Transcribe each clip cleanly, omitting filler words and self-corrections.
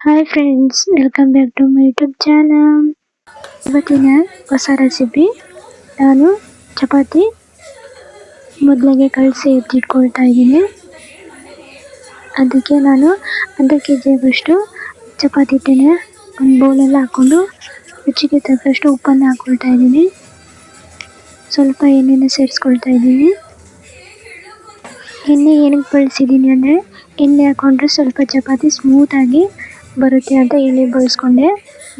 Hi friends, welcome back to my YouTube channel. ಇವತ್ತಿನ ಹೊಸ recipe, ನಾನು ಚಪಾತಿ ಮೊದಲಿಗೆ ಕಲಸಿ ಎತ್ತಿಟ್ಕೊಳ್ತಾ ಇದ್ದೀನಿ. ಅದಕ್ಕೆ ನಾನು ಅರ್ಧ ಕೆಜಿ ಆಗುವಷ್ಟು ಚಪಾತಿ ಹಿಟ್ಟನ್ನ ಒಂದು ಬೌಲಲ್ಲಿ ಹಾಕ್ಕೊಂಡು ರುಚಿಗೆ ತಕ್ಕಷ್ಟು ಉಪ್ಪನ್ನು ಹಾಕ್ಕೊಳ್ತಾ ಇದ್ದೀನಿ. ಸ್ವಲ್ಪ ಎಣ್ಣೆನ ಸೇರಿಸ್ಕೊಳ್ತಾ ಇದ್ದೀನಿ. ಎಣ್ಣೆ ಏನಕ್ಕೆ ಬಳಸಿದ್ದೀನಿ ಅಂದರೆ, ಎಣ್ಣೆ ಹಾಕ್ಕೊಂಡ್ರೆ ಸ್ವಲ್ಪ ಚಪಾತಿ ಸ್ಮೂತಾಗಿ ಬರುತ್ತೆ ಅಂತ ಎಣ್ಣೆ ಬಳಸ್ಕೊಂಡೆ.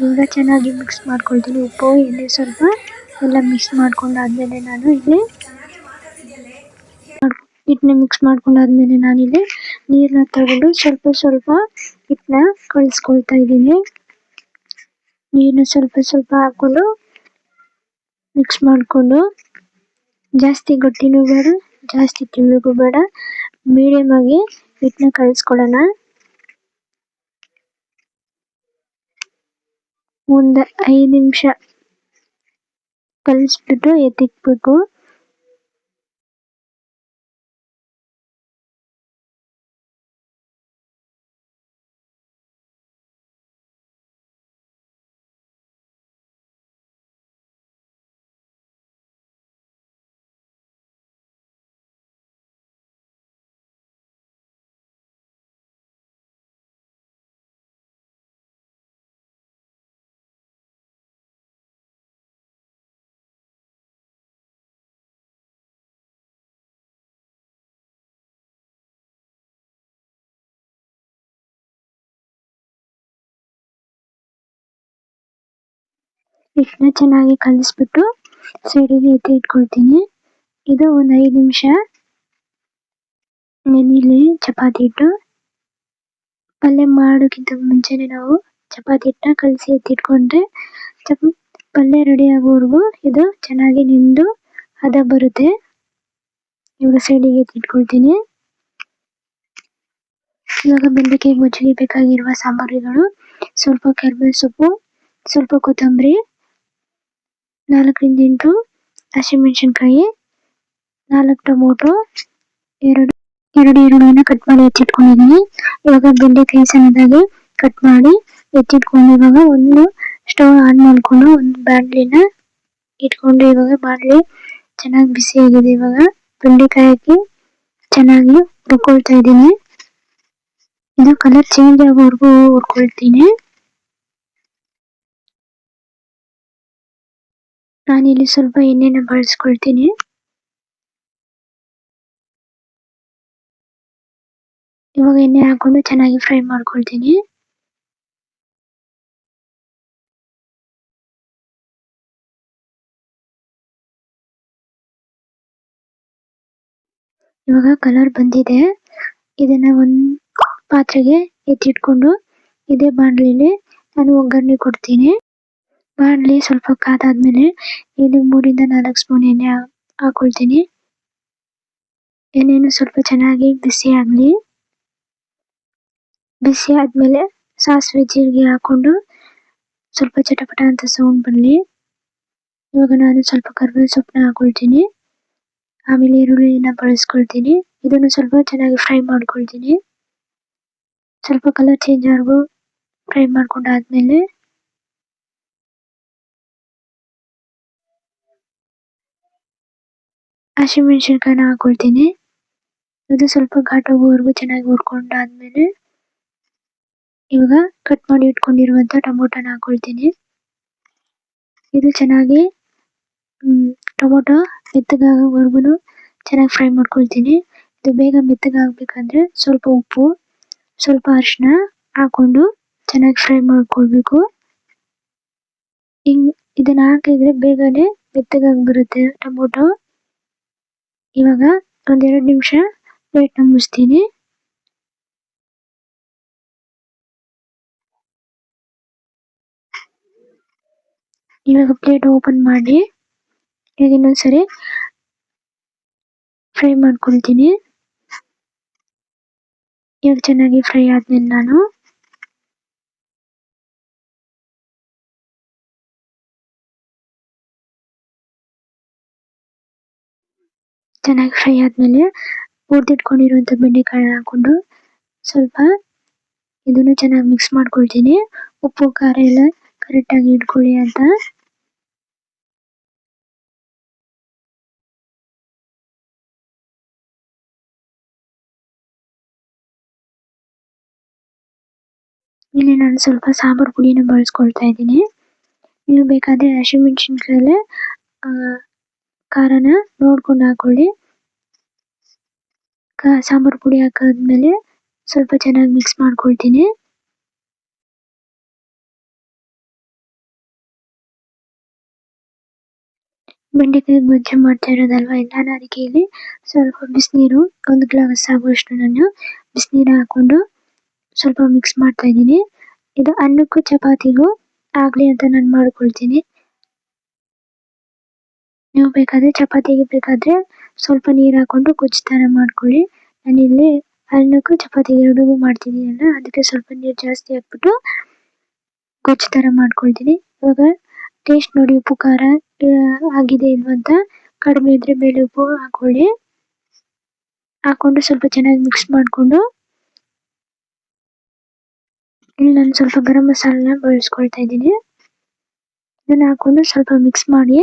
ಈಗ ಚೆನ್ನಾಗಿ ಮಿಕ್ಸ್ ಮಾಡ್ಕೊಳ್ತೀನಿ. ಉಪ್ಪು ಎಣ್ಣೆ ಸ್ವಲ್ಪ ಎಲ್ಲ ಮಿಕ್ಸ್ ಮಾಡ್ಕೊಂಡಾದ್ಮೇಲೆ ನಾನು ಇಲ್ಲಿ ಹಿಟ್ಟನ್ನ ಮಿಕ್ಸ್ ಮಾಡ್ಕೊಂಡಾದ್ಮೇಲೆ ನಾನಿಲ್ಲಿ ನೀರನ್ನ ತಗೊಂಡು ಸ್ವಲ್ಪ ಹಿಟ್ಟನ್ನ ಕಲಿಸ್ಕೊಳ್ತಾ ಇದ್ದೀನಿ. ನೀರನ್ನ ಸ್ವಲ್ಪ ಹಾಕ್ಕೊಂಡು ಮಿಕ್ಸ್ ಮಾಡಿಕೊಂಡು, ಜಾಸ್ತಿ ಗಟ್ಟಿನೂ ಬೇಡ, ಜಾಸ್ತಿ ತೆಳ್ಳಗೂ ಬೇಡ, ಮೀಡಿಯಮ್ ಆಗಿ ಹಿಟ್ಟನ್ನ ಕಲಿಸ್ಕೊಳ್ಳೋಣ. ಒಂದು 5 ನಿಮಿಷ ಕಲಿಸ್ಬಿಟ್ಟು ಎತ್ತಿಕ್ಬೇಕು. ಹಿಟ್ಟನ್ನ ಚೆನ್ನಾಗಿ ಕಲಿಸ್ಬಿಟ್ಟು ಸೈಡಿಗೆ ಎತ್ತಿ ಇಟ್ಕೊಳ್ತೀನಿ. ಇದು ಒಂದು 5 ನಿಮಿಷ ನೆನೆಲಿ ಚಪಾತಿ ಹಿಟ್ಟು. ಪಲ್ಯ ಮಾಡೋಕ್ಕಿಂತ ಮುಂಚೆನೆ ನಾವು ಚಪಾತಿ ಹಿಟ್ಟನ್ನ ಕಲಸಿ ಎತ್ತಿಟ್ಕೊಂಡ್ರೆ ಪಲ್ಯ ರೆಡಿ ಆಗೋವರೆಗೂ ಇದು ಚೆನ್ನಾಗಿ ನೆಂದು ಹದ ಬರುತ್ತೆ. ಇವಾಗ ಸೈಡಿಗೆ ಎತ್ತಿಟ್ಕೊಳ್ತೀನಿ. ಇವಾಗ ಬೆಂಡೆಕಾಯಿ ಗೊಜ್ಜಿಗೆ ಬೇಕಾಗಿರುವ ಸಾಮಗ್ರಿಗಳು: ಸ್ವಲ್ಪ ಕರಿಬೇವು ಸೊಪ್ಪು, ಸ್ವಲ್ಪ ಕೊತ್ತಂಬರಿ, 4 ರಿಂದ 8 ಹಸಿಮೆಣಸಿನ್ಕಾಯಿ, 4 ಟೊಮೊಟೊ, ಎರಡು ಈರುಳ್ಳಿನ ಕಟ್ ಮಾಡಿ ಎತ್ತಿಟ್ಕೊಂಡಿದ್ದೀನಿ. ಇವಾಗ ಬೆಂಡೆಕಾಯಿ ಸಣ್ಣದಾಗಿ ಕಟ್ ಮಾಡಿ ಎತ್ತಿಟ್ಕೊಂಡು, ಇವಾಗ ಒಂದು ಸ್ಟವ್ ಆನ್ ಮಾಡಿಕೊಂಡು ಒಂದು ಬಾಣಲಿನ ಇಟ್ಕೊಂಡು, ಇವಾಗ ಬಾಣಲಿ ಚೆನ್ನಾಗಿ ಬಿಸಿ ಆಗಿದೆ. ಇವಾಗ ಬೆಂಡೆಕಾಯಿ ಹಾಕಿ ಚೆನ್ನಾಗಿ ಹುರ್ಕೊಳ್ತಾ ಇದ್ದೀನಿ. ಇದು ಕಲರ್ ಚೇಂಜ್ ಆಗೋವರೆಗೂ ಹುರ್ಕೊಳ್ತೀನಿ. ನಾನಿಲ್ಲಿ ಸ್ವಲ್ಪ ಎಣ್ಣೆನ ಬಳಸ್ಕೊಳ್ತೀನಿ. ಇವಾಗ ಎಣ್ಣೆ ಹಾಕೊಂಡು ಚೆನ್ನಾಗಿ ಫ್ರೈ ಮಾಡ್ಕೊಳ್ತೀನಿ. ಇವಾಗ ಕಲರ್ ಬಂದಿದೆ. ಇದನ್ನ ಒಂದು ಪಾತ್ರೆಗೆ ಎತ್ತಿಟ್ಕೊಂಡು ಇದೇ ಬಾಣಲಿಲಿ ನಾನು ಒಗ್ಗರಣೆ ಕೊಡ್ತೀನಿ. ಬಾಣಲಿ ಸ್ವಲ್ಪ ಕಾದಾದ್ಮೇಲೆ ಇಲ್ಲಿ 3 ರಿಂದ 4 ಸ್ಪೂನ್ ಎಣ್ಣೆ ಹಾಕೊಳ್ತೀನಿ. ಎಣ್ಣೆನು ಸ್ವಲ್ಪ ಚೆನ್ನಾಗಿ ಬಿಸಿ ಆಗಲಿ. ಬಿಸಿ ಆದ್ಮೇಲೆ ಸಾಸಿವೆ ಜೀರಿಗೆ ಹಾಕೊಂಡು ಸ್ವಲ್ಪ ಚಟಪಟ ಅಂತ ಸೌಂಡ್ ಬರಲಿ. ಇವಾಗ ನಾನು ಸ್ವಲ್ಪ ಕರಿಬೇವು ಸೊಪ್ಪನ್ನ ಹಾಕೊಳ್ತೀನಿ. ಆಮೇಲೆ ಈರುಳ್ಳಿನ ಬಳಸ್ಕೊಳ್ತೀನಿ. ಇದನ್ನು ಸ್ವಲ್ಪ ಚೆನ್ನಾಗಿ ಫ್ರೈ ಮಾಡ್ಕೊಳ್ತೀನಿ. ಸ್ವಲ್ಪ ಕಲರ್ ಚೇಂಜ್ ಆಗೋವರೆಗೂ ಫ್ರೈ ಮಾಡ್ಕೊಂಡಾದ್ಮೇಲೆ ಹಸಿಮೆಣಸಿನ್ಕಾಯಿನ ಹಾಕೊಳ್ತೀನಿ. ಇದು ಸ್ವಲ್ಪ ಘಾಟ್ ಹೋಗೋವರೆಗೂ ಚೆನ್ನಾಗಿ ಹುರ್ಕೊಂಡಾದ್ಮೇಲೆ ಇವಾಗ ಕಟ್ ಮಾಡಿ ಇಟ್ಕೊಂಡಿರುವಂತ ಟೊಮೊಟೊನ ಹಾಕೊಳ್ತೀನಿ. ಇದು ಚೆನ್ನಾಗಿ ಟೊಮೊಟೊ ಮೆತ್ತಗಾಗೋವರೆಗೂ ಚೆನ್ನಾಗಿ ಫ್ರೈ ಮಾಡ್ಕೊಳ್ತೀನಿ. ಇದು ಬೇಗ ಮೆತ್ತಗಾಗಬೇಕಂದ್ರೆ ಸ್ವಲ್ಪ ಉಪ್ಪು, ಸ್ವಲ್ಪ ಅರಿಶಿನ ಹಾಕೊಂಡು ಚೆನ್ನಾಗಿ ಫ್ರೈ ಮಾಡ್ಕೊಳ್ಬೇಕು. ಇದನ್ನ ಹಾಕಿದ್ರೆ ಬೇಗನೆ ಮೆತ್ತಗಾಗಿ ಬರುತ್ತೆ ಟೊಮೊಟೊ. ಇವಾಗ ಒಂದ್ 2 ನಿಮಿಷ ಪ್ಲೇಟ್ನ ಮುಚ್ತೀನಿ. ಇವಾಗ ಪ್ಲೇಟ್ ಓಪನ್ ಮಾಡಿ ಈಗ ಇನ್ನೊಂದ್ಸರಿ ಫ್ರೈ ಮಾಡ್ಕೊಳ್ತೀನಿ. ಇವಾಗ ಚೆನ್ನಾಗಿ ಫ್ರೈ ಆದ್ಮೇಲೆ ನಾನು ಚೆನ್ನಾಗಿ ಫ್ರೈ ಆದ್ಮೇಲೆ ಹುರಿದಿಟ್ಕೊಂಡಿರುವಂತ ಬೆಂಡೆಕಾಯಿನ ಹಾಕೊಂಡು ಸ್ವಲ್ಪ ಇದನ್ನು ಚೆನ್ನಾಗಿ ಮಿಕ್ಸ್ ಮಾಡ್ಕೊಳ್ತೀನಿ. ಉಪ್ಪು ಖಾರ ಎಲ್ಲ ಕರೆಕ್ಟಾಗಿ ಇಟ್ಕೊಳ್ಳಿ ಅಂತ. ಇಲ್ಲಿ ನಾನು ಸ್ವಲ್ಪ ಸಾಂಬಾರು ಪುಡಿನ ಬಳಸ್ಕೊಳ್ತಾ ಇದ್ದೀನಿ. ನೀವು ಬೇಕಾದರೆ ಹಸಿಮೆಣಸಿನ್ಕಾಯಲ್ಲೇ ಖಾರನ ನೋಡ್ಕೊಂಡು ಹಾಕೊಳ್ಳಿ. ಸಾಂಬಾರು ಪುಡಿ ಹಾಕಾದ್ಮೇಲೆ ಸ್ವಲ್ಪ ಚೆನ್ನಾಗಿ ಮಿಕ್ಸ್ ಮಾಡ್ಕೊಳ್ತೀನಿ. ಬೆಂಡೆಕಾಯಿ ಗೊಜ್ಜು ಮಾಡ್ತಾ ಇರೋದಲ್ವಾ, ನಾನು ಅದಕ್ಕೆ ಇಲ್ಲಿ ಸ್ವಲ್ಪ ಬಿಸಿನೀರು, 1 ಗ್ಲಾಸ್ ಆಗುವಷ್ಟು ನಾನು ಬಿಸಿನೀರು ಹಾಕೊಂಡು ಸ್ವಲ್ಪ ಮಿಕ್ಸ್ ಮಾಡ್ತಾ ಇದ್ದೀನಿ. ಇದು ಅನ್ನಕ್ಕೂ ಚಪಾತಿಗೂ ಆಗಲಿ ಅಂತ ನಾನು ಮಾಡ್ಕೊಳ್ತೀನಿ. ನೀವು ಬೇಕಾದರೆ ಚಪಾತಿಗೆ ಬೇಕಾದರೆ ಸ್ವಲ್ಪ ನೀರು ಹಾಕೊಂಡು ಗೊಜ್ಜು ಥರ ಮಾಡ್ಕೊಳ್ಳಿ. ನಾನಿಲ್ಲಿ ಅನ್ನಕ್ಕೂ ಚಪಾತಿಗೆ ಎರಡಿಗೂ ಮಾಡ್ತಿದ್ದೀನಲ್ಲ, ಅದಕ್ಕೆ ಸ್ವಲ್ಪ ನೀರು ಜಾಸ್ತಿ ಹಾಕ್ಬಿಟ್ಟು ಗೊಜ್ಜು ಥರ ಮಾಡ್ಕೊಳ್ತೀನಿ. ಇವಾಗ ಟೇಸ್ಟ್ ನೋಡಿ, ಉಪ್ಪು ಖಾರ ಆಗಿದೆ ಇಲ್ವಂತ. ಕಡಿಮೆ ಇದ್ರೆ ಮೇಲೆ ಉಪ್ಪು ಹಾಕೊಳ್ಳಿ. ಹಾಕೊಂಡು ಸ್ವಲ್ಪ ಚೆನ್ನಾಗಿ ಮಿಕ್ಸ್ ಮಾಡಿಕೊಂಡು ಇಲ್ಲಿ ನಾನು ಸ್ವಲ್ಪ ಗರಂ ಮಸಾಲನ ಬಳಸ್ಕೊಳ್ತಾ ಇದ್ದೀನಿ. ಇದನ್ನು ಹಾಕೊಂಡು ಸ್ವಲ್ಪ ಮಿಕ್ಸ್ ಮಾಡಿ.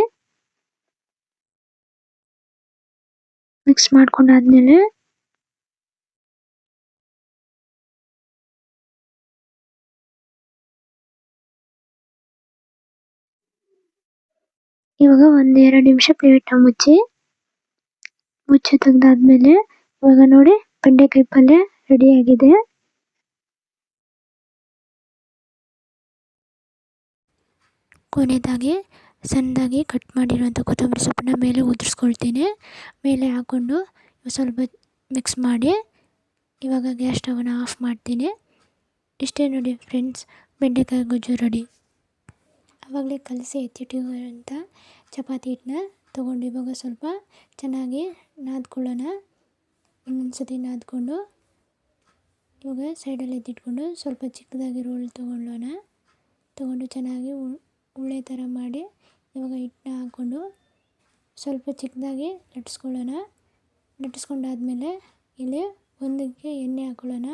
ಮಿಕ್ಸ್ ಮಾಡ್ಕೊಂಡಾದ್ಮೇಲೆ ಇವಾಗ 1-2 ನಿಮಿಷ ಪ್ಲೇಟ್ನ ಮುಚ್ಚಿ ತೆಗ್ದಾದ್ಮೇಲೆ ಇವಾಗ ನೋಡಿ, ಬೆಂಡೆಕಾಯಿ ಪಲ್ಯ ರೆಡಿ ಆಗಿದೆ. ಕೊನೆಯದಾಗಿ ಸಣ್ಣದಾಗಿ ಕಟ್ ಮಾಡಿರುವಂಥ ಕೊತ್ತಂಬರಿ ಸೊಪ್ಪನ್ನ ಮೇಲೆ ಉದುರಿಸ್ಕೊಳ್ತೀನಿ. ಮೇಲೆ ಹಾಕ್ಕೊಂಡು ಸ್ವಲ್ಪ ಮಿಕ್ಸ್ ಮಾಡಿ ಇವಾಗ ಗ್ಯಾಸ್ ಸ್ಟವನ್ನು ಆಫ್ ಮಾಡ್ತೀನಿ. ಇಷ್ಟೇ ನೋಡಿ ಫ್ರೆಂಡ್ಸ್, ಬೆಂಡೆಕಾಯಿ ಗೊಜ್ಜು ರೆಡಿ. ಆವಾಗಲೇ ಕಲಸಿ ಎತ್ತಿಟ್ಟಿರುವಂಥ ಚಪಾತಿ ಹಿಟ್ಟನ್ನ ತೊಗೊಂಡು ಇವಾಗ ಸ್ವಲ್ಪ ಚೆನ್ನಾಗಿ ನಾದ್ಕೊಳ್ಳೋಣ. ಇನ್ನೊಂದು ಸತಿ ನಾದ್ಕೊಂಡು ಇವಾಗ ಸೈಡಲ್ಲಿ ಎತ್ತಿಟ್ಕೊಂಡು ಸ್ವಲ್ಪ ಚಿಕ್ಕದಾಗಿ ರೋಲ್ ತೊಗೊಂಡು ಚೆನ್ನಾಗಿ ಉಳ್ಳೆ ಥರ ಮಾಡಿ ಇವಾಗ ಹಿಟ್ಟನ್ನ ಹಾಕ್ಕೊಂಡು ಸ್ವಲ್ಪ ಚಿಕ್ಕದಾಗಿ ಲಟ್ಟಿಸ್ಕೊಳ್ಳೋಣ. ಲಟ್ಟಿಸ್ಕೊಂಡಾದ್ಮೇಲೆ ಇಲ್ಲಿ ಒಂದಕ್ಕೆ ಎಣ್ಣೆ ಹಾಕ್ಕೊಳ್ಳೋಣ.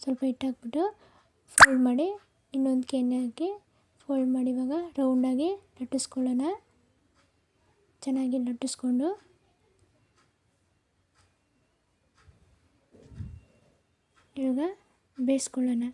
ಸ್ವಲ್ಪ ಹಿಟ್ಟು ಹಾಕ್ಬಿಟ್ಟು ಫೋಲ್ಡ್ ಮಾಡಿ ಇನ್ನೊಂದಕ್ಕೆ ಎಣ್ಣೆ ಹಾಕಿ ಫೋಲ್ಡ್ ಮಾಡಿ ಇವಾಗ ರೌಂಡಾಗಿ ಲಟ್ಟಿಸ್ಕೊಳ್ಳೋಣ. ಚೆನ್ನಾಗಿ ಲಟ್ಟಿಸ್ಕೊಂಡು ಇವಾಗ ಬೇಯಿಸ್ಕೊಳ್ಳೋಣ.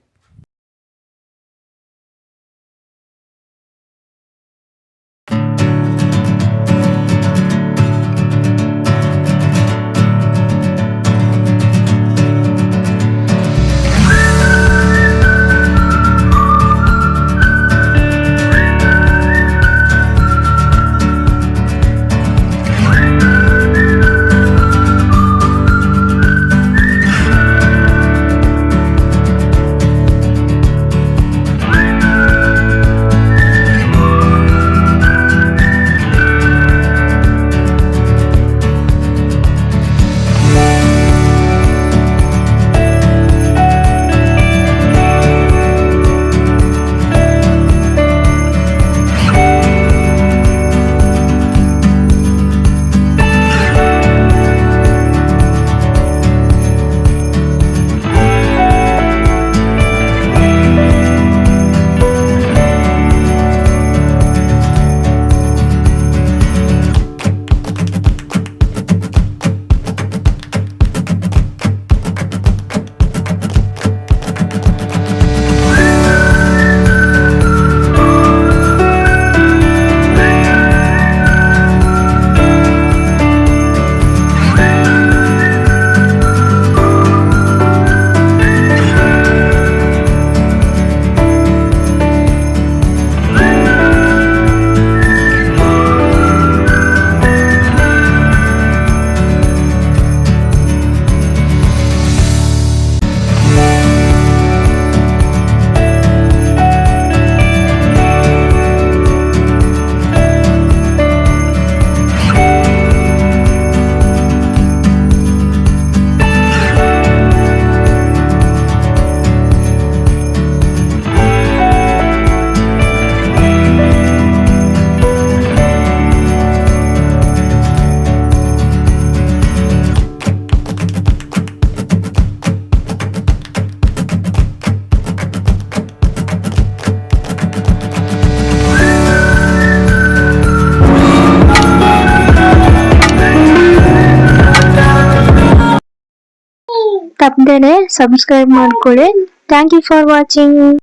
ತಪ್ಪದೇನೆ ಸಬ್ಸ್ಕ್ರೈಬ್ ಮಾಡ್ಕೊಳ್ಳಿ. Thank you for watching.